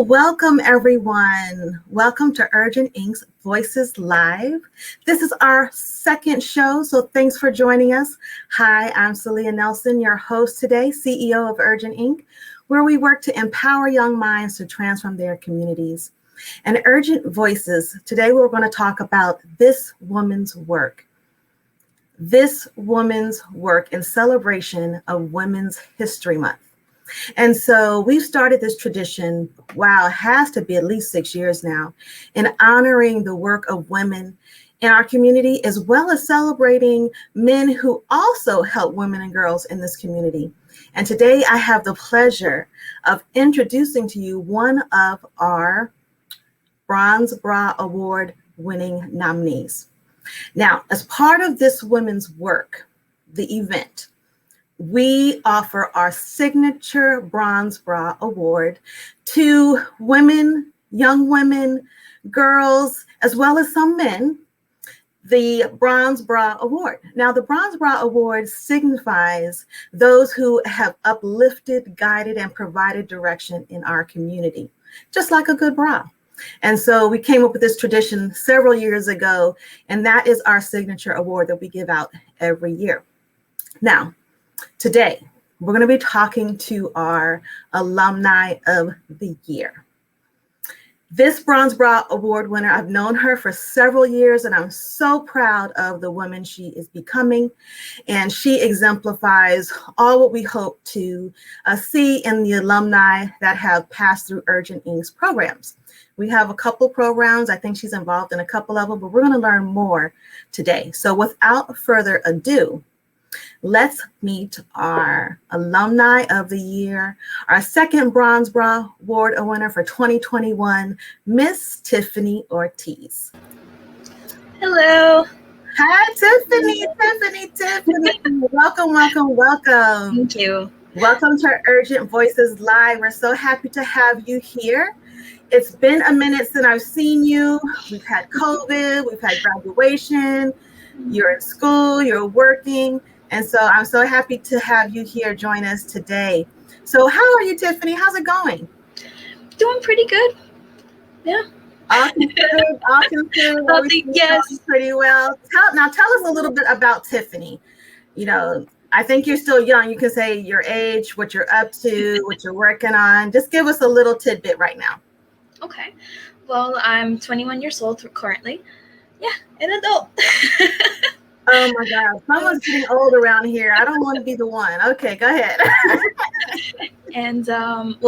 Well, welcome everyone. Welcome to Urgent Inc.'s Voices Live. This is our second show, so thanks for joining us. Hi, I'm Saliha Nelson, your host today, CEO of Urgent Inc., where we work to empower young minds to transform their communities. And Urgent Voices, today we're going to talk about this woman's work. This woman's work in celebration of Women's History Month. And so we've started this tradition, wow, it has to be at least 6 years now, in honoring the work of women in our community, as well as celebrating men who also help women and girls in this community. And today I have the pleasure of introducing to you one of our Bronze Bra Award winning nominees. Now, as part of this women's work, the event, we offer our signature Bronze Bra Award to women, young women, girls, as well as some men, the Bronze Bra Award. Now, the Bronze Bra Award signifies those who have uplifted, guided, and provided direction in our community, just like a good bra. And so we came up with this tradition several years ago, and that is our signature award that we give out every year. Now, today, we're going to be talking to our Alumni of the Year. This Bronze Bra Award winner, I've known her for several years, and I'm so proud of the woman she is becoming. And she exemplifies all what we hope to see in the alumni that have passed through Urgent Inc.'s programs. We have a couple programs. I think she's involved in a couple of them, but we're going to learn more today. So without further ado, let's meet our Alumni of the Year, our second Bronze Bra Award winner for 2021, Miss Tiffany Ortiz. Hello. Hi, Tiffany. Welcome. Thank you. Welcome to Urgent Voices Live. We're so happy to have you here. It's been a minute since I've seen you. We've had COVID, we've had graduation, you're in school, you're working. And so I'm so happy to have you here join us today. So how are you, Tiffany? How's it going? Doing pretty good. Yeah. All considered. Yes. Pretty well. Tell us a little bit about Tiffany. You know, I think you're still young. You can say your age, what you're up to, what you're working on. Just give us a little tidbit right now. Okay. Well, I'm 21 years old currently. Yeah, an adult. Oh my God, someone's getting old around here. I don't want to be the one. Okay, go ahead. And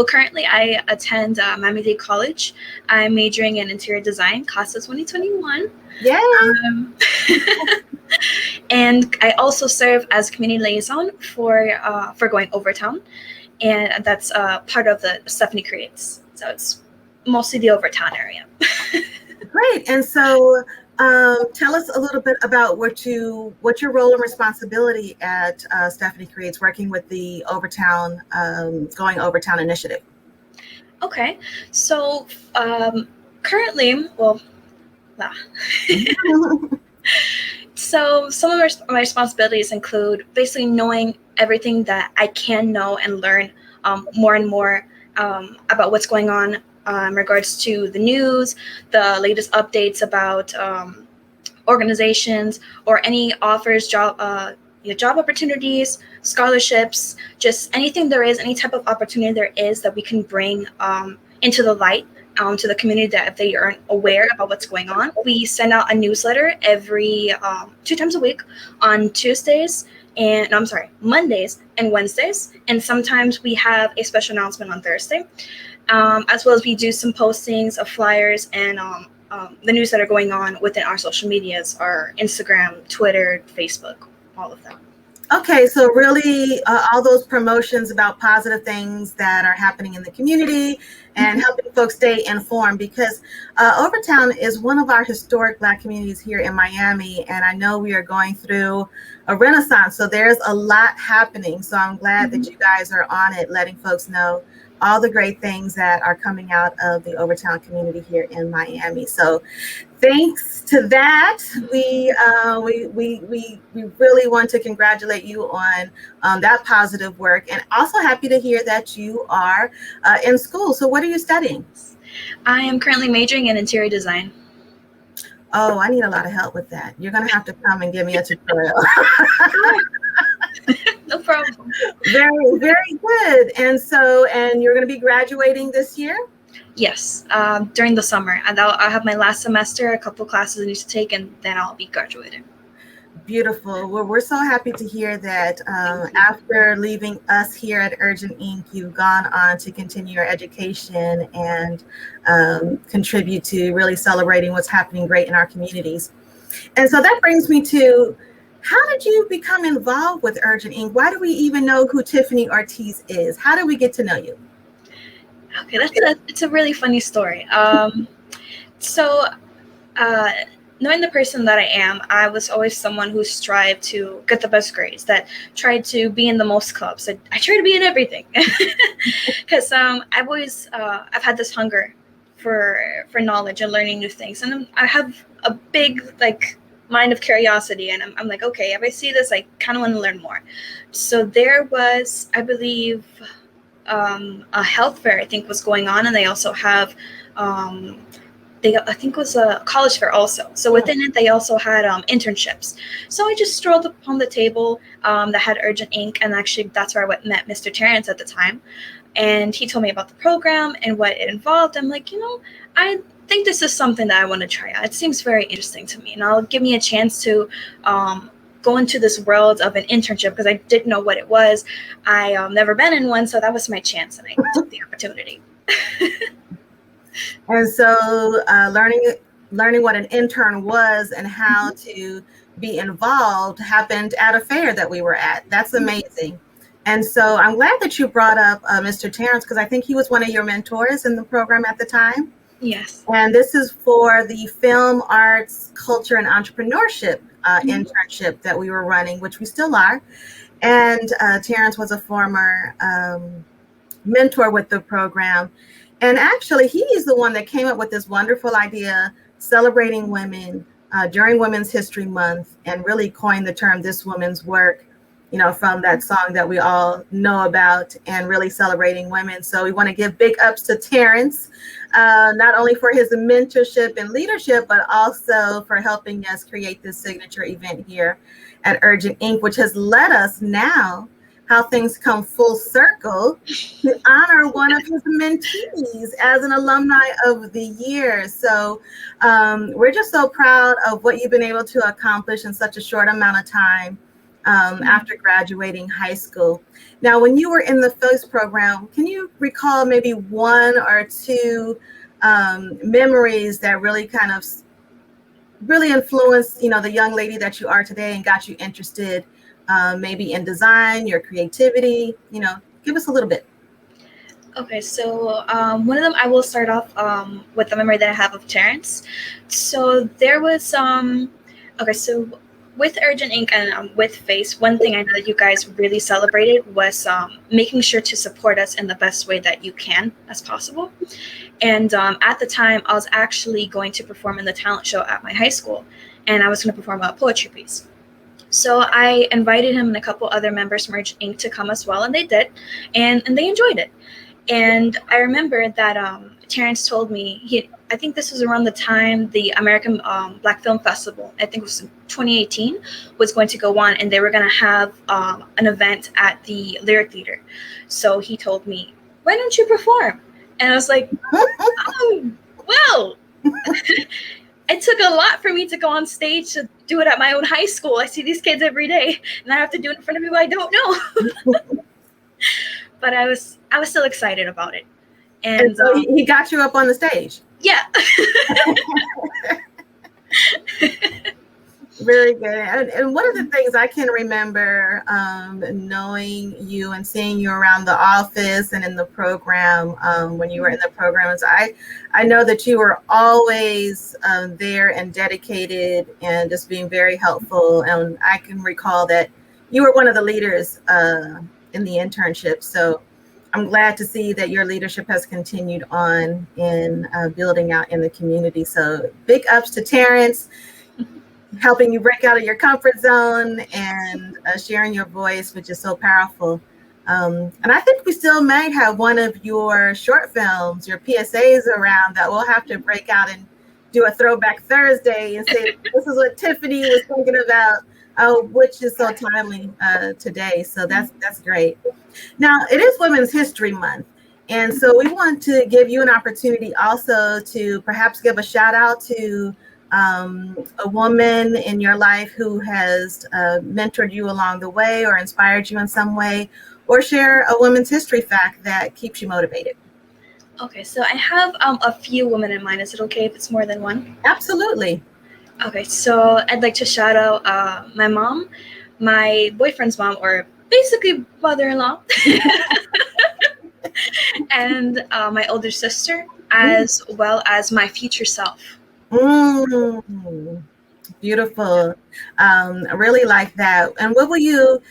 currently I attend Miami-Dade College. I'm majoring in interior design, class of 2021. Yeah. And I also serve as community liaison for Going Overtown, and that's part of the Stephanie Creates. So it's mostly the Overtown area. Great. And so tell us a little bit about what's your role and responsibility at Stephanie Creates, working with the Overtown, Going Overtown initiative. Okay, so currently, so some of my responsibilities include basically knowing everything that I can know and learn more and more about what's going on in regards to the news, the latest updates about organizations or any offers, job opportunities, scholarships, just anything there is, any type of opportunity there is that we can bring into the light to the community that if they aren't aware about what's going on. We send out a newsletter every 2 times a week on Mondays and Wednesdays, and sometimes we have a special announcement on Thursday. As well as we do some postings of flyers and the news that are going on within our social medias, our Instagram, Twitter, Facebook, all of them. Okay, so really all those promotions about positive things that are happening in the community and helping folks stay informed, because Overtown is one of our historic Black communities here in Miami, and I know we are going through a renaissance, so there's a lot happening. So I'm glad that you guys are on it, letting folks know all the great things that are coming out of the Overtown community here in Miami. So thanks to that, we really want to congratulate you on that positive work, and also happy to hear that you are in school. So what are you studying? I am currently majoring in interior design. Oh, I need a lot of help with that. You're going to have to come and give me a tutorial. No problem. Very, very good. And you're going to be graduating this year? Yes, during the summer. And I'll have my last semester, a couple classes I need to take, and then I'll be graduating. Beautiful. Well, we're so happy to hear that after leaving us here at Urgent Inc., you've gone on to continue your education and contribute to really celebrating what's happening great in our communities. And so that brings me to, how did you become involved with Urgent Inc.? Why do we even know who Tiffany Ortiz is? How did we get to know you? Okay, it's a really funny story. Knowing the person that I am, I was always someone who strived to get the best grades, that tried to be in the most clubs. I try to be in everything because I've had this hunger for knowledge and learning new things, and I have a big mind of curiosity, and I'm like, okay, if I see this, I kind of want to learn more. So there was, I believe, a health fair I think was going on, and they also have I think it was a college fair also. So within it, they also had internships. So I just strolled upon the table that had Urgent Inc. And actually, that's where I met Mr. Terrence at the time. And he told me about the program and what it involved. I'm like, I think this is something that I want to try out. It seems very interesting to me. And it'll give me a chance to go into this world of an internship, because I didn't know what it was. I never been in one. So that was my chance, and I took the opportunity. And so learning what an intern was and how to be involved happened at a fair that we were at. That's amazing. And so I'm glad that you brought up Mr. Terrence, because I think he was one of your mentors in the program at the time. Yes. And this is for the Film, Arts, Culture, and Entrepreneurship internship that we were running, which we still are. And Terrence was a former mentor with the program. And actually, he is the one that came up with this wonderful idea, celebrating women during Women's History Month, and really coined the term "This Woman's Work," from that song that we all know about, and really celebrating women. So we want to give big ups to Terrence, not only for his mentorship and leadership, but also for helping us create this signature event here at Urgent Inc., which has led us now, how things come full circle, to honor one of his mentees as an alumni of the year. So we're just so proud of what you've been able to accomplish in such a short amount of time after graduating high school. Now, when you were in the FOS program, can you recall maybe one or two memories that really influenced, the young lady that you are today and got you interested maybe in design, your creativity? Give us a little bit. Okay, so one of them, I will start off with the memory that I have of Terrence. So there was so with Urgent Inc. and with FACE, one thing I know that you guys really celebrated was making sure to support us in the best way that you can as possible. And at the time, I was actually going to perform in the talent show at my high school, and I was going to perform a poetry piece. So I invited him and a couple other members from Urgent Inc. to come as well, and they did, and they enjoyed it. And I remember that Terrence told me, I think this was around the time the American Black Film Festival, I think it was 2018, was going to go on, and they were going to have an event at the Lyric Theater. So he told me, why don't you perform? And I was like, well, it took a lot for me to go on stage to do it at my own high school. I see these kids every day, and I have to do it in front of people I don't know. But I was still excited about it. And so he got you up on the stage. Yeah. Very good. And one of the things I can remember knowing you and seeing you around the office and in the program, when you were in the program, is I know that you were always there and dedicated and just being very helpful. And I can recall that you were one of the leaders in the internship. So I'm glad to see that your leadership has continued on in building out in the community. So big ups to Terrence, helping you break out of your comfort zone and sharing your voice, which is so powerful. And I think we still might have one of your short films, your PSAs around that we'll have to break out and do a throwback Thursday and say, this is what Tiffany was thinking about, which is so timely today. So that's great. Now, it is Women's History Month. And so we want to give you an opportunity also to perhaps give a shout out to a woman in your life who has mentored you along the way or inspired you in some way, or share a women's history fact that keeps you motivated. Okay, so I have a few women in mind. Is it okay if it's more than one? Absolutely. Okay, so I'd like to shout out my mom, my boyfriend's mom, or basically mother-in-law, and my older sister, as well as my future self. Beautiful. I really like that. And what will you,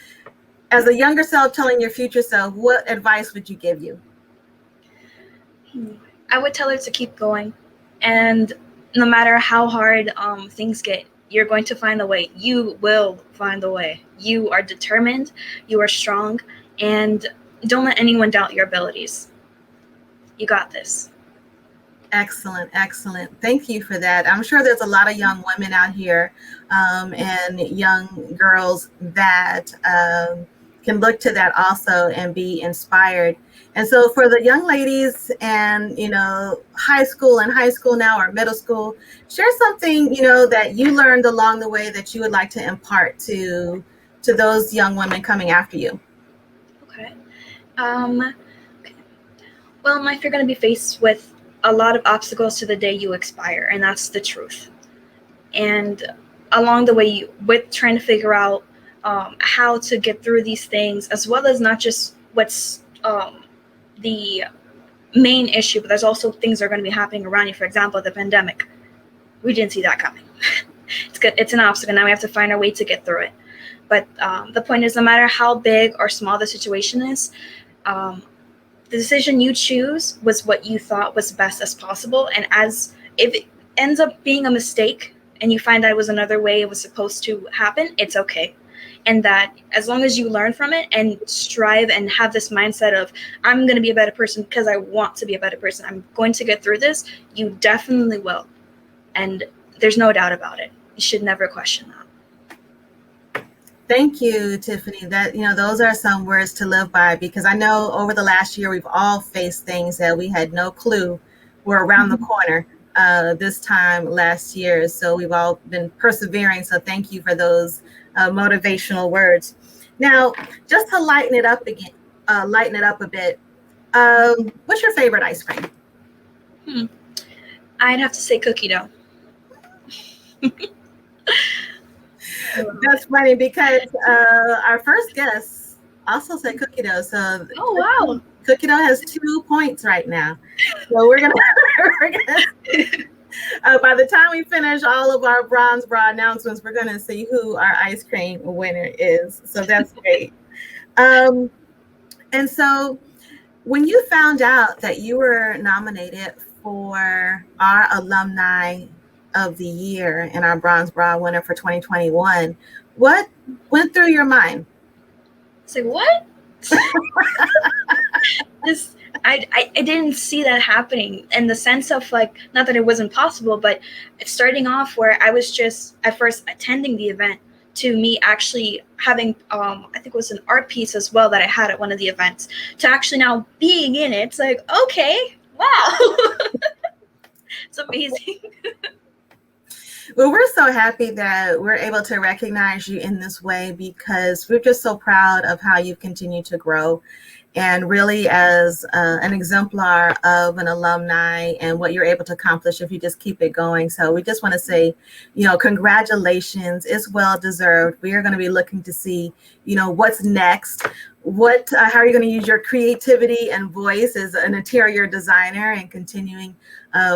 as a younger self telling your future self, what advice would you give you? I would tell her to keep going, and no matter how hard things get, you're going to find a way. You will find a way. You are determined, you are strong, and don't let anyone doubt your abilities. You got this. Excellent, excellent. Thank you for that. I'm sure there's a lot of young women out here and young girls that can look to that also and be inspired. And so for the young ladies and, high school now or middle school, share something, that you learned along the way that you would like to impart to those young women coming after you. Okay. Well, if you're going to be faced with a lot of obstacles to the day you expire, and that's the truth. And along the way, with trying to figure out how to get through these things, as well as not just what's the main issue, but there's also things that are going to be happening around you. For example, the pandemic. We didn't see that coming. It's good. It's an obstacle. Now we have to find our way to get through it. But the point is, no matter how big or small the situation is, the decision you choose was what you thought was best as possible. And if it ends up being a mistake and you find that it was another way it was supposed to happen, it's okay. And that as long as you learn from it and strive and have this mindset of, I'm going to be a better person because I want to be a better person, I'm going to get through this, you definitely will. And there's no doubt about it. You should never question that. Thank you, Tiffany. That, those are some words to live by, because I know over the last year, we've all faced things that we had no clue were around the corner this time last year. So we've all been persevering. So thank you for those motivational words. Now, just to lighten it up a bit, what's your favorite ice cream? I'd have to say cookie dough. That's funny because our first guest also said cookie dough. So wow, cookie dough has 2 points right now. So we're gonna by the time we finish all of our bronze bra announcements, we're gonna see who our ice cream winner is. So that's great. And so when you found out that you were nominated for our Alumni of the Year and our bronze bra winner for 2021, what went through your mind? It's like, what? I didn't see that happening, in the sense of, like, not that it wasn't possible, but starting off where I was just at first attending the event to me actually having I think it was an art piece as well that I had at one of the events, to actually now being in it. It's like, okay, wow. It's amazing. Well, we're so happy that we're able to recognize you in this way, because we're just so proud of how you've continued to grow, and really as an exemplar of an alumni and what you're able to accomplish if you just keep it going. So we just want to say, congratulations. It's well deserved. We are going to be looking to see, what's next. How are you going to use your creativity and voice as an interior designer and continuing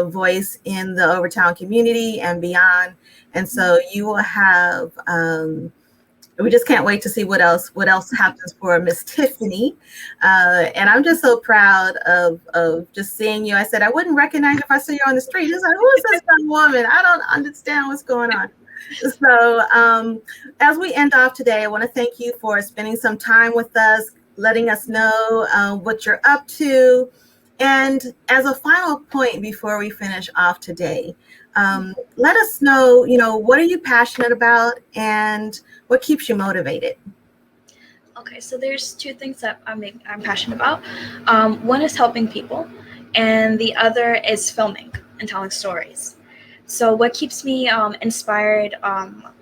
voice in the Overtown community and beyond. And so you will have we just can't wait to see what else happens for Miss Tiffany. And I'm just so proud of just seeing you. I said I wouldn't recognize you if I see you on the street. It's like, who is this young woman? I don't understand what's going on. So as we end off today, I want to thank you for spending some time with us, letting us know what you're up to. And as a final point before we finish off today, let us know, what are you passionate about and what keeps you motivated? Okay, so there's two things that I'm passionate about. One is helping people, and the other is filming and telling stories. So what keeps me inspired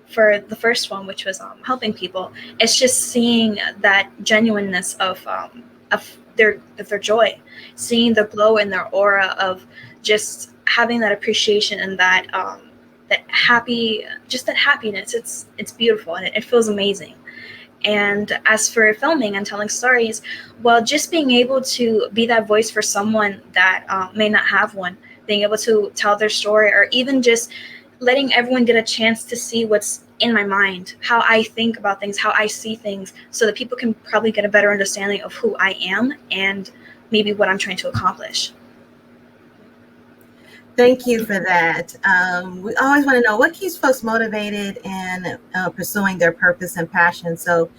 for the first one, which was helping people, is just seeing that genuineness of their joy, seeing the glow in their aura of just having that appreciation and that happiness. It's beautiful and it feels amazing. And as for filming and telling stories, well, just being able to be that voice for someone that may not have one, being able to tell their story, or even just letting everyone get a chance to see what's in my mind, how I think about things, how I see things, so that people can probably get a better understanding of who I am and maybe what I'm trying to accomplish. Thank you for that. We always want to know what keeps folks motivated and pursuing their purpose and passion. So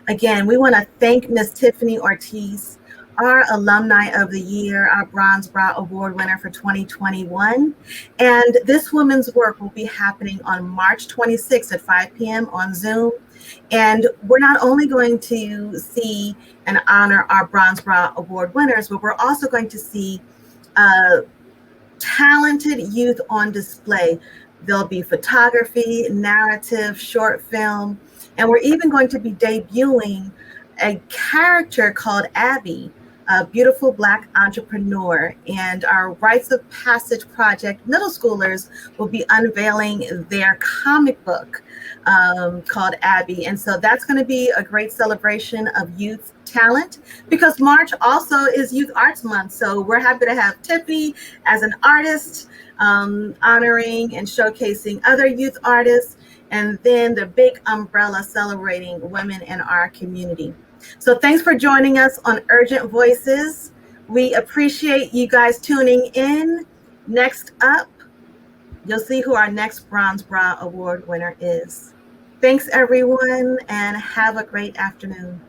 again, we want to thank Miss Tiffany Ortiz, our Alumni of the Year, our Bronze Bra Award winner for 2021. And this woman's work will be happening on March 26th at 5 p.m. on Zoom. And we're not only going to see and honor our Bronze Bra Award winners, but we're also going to see talented youth on display. There'll be photography, narrative, short film, and we're even going to be debuting a character called Abby, a beautiful Black entrepreneur. And our Rites of Passage Project middle schoolers will be unveiling their comic book called Abby. And so that's going to be a great celebration of youth talent, because March also is Youth Arts Month. So we're happy to have Tiffany as an artist, honoring and showcasing other youth artists, and then the big umbrella celebrating women in our community. So thanks for joining us on Urgent Voices. We appreciate you guys tuning in. Next up, you'll see who our next Bronze Bra Award winner is. Thanks, everyone, and have a great afternoon.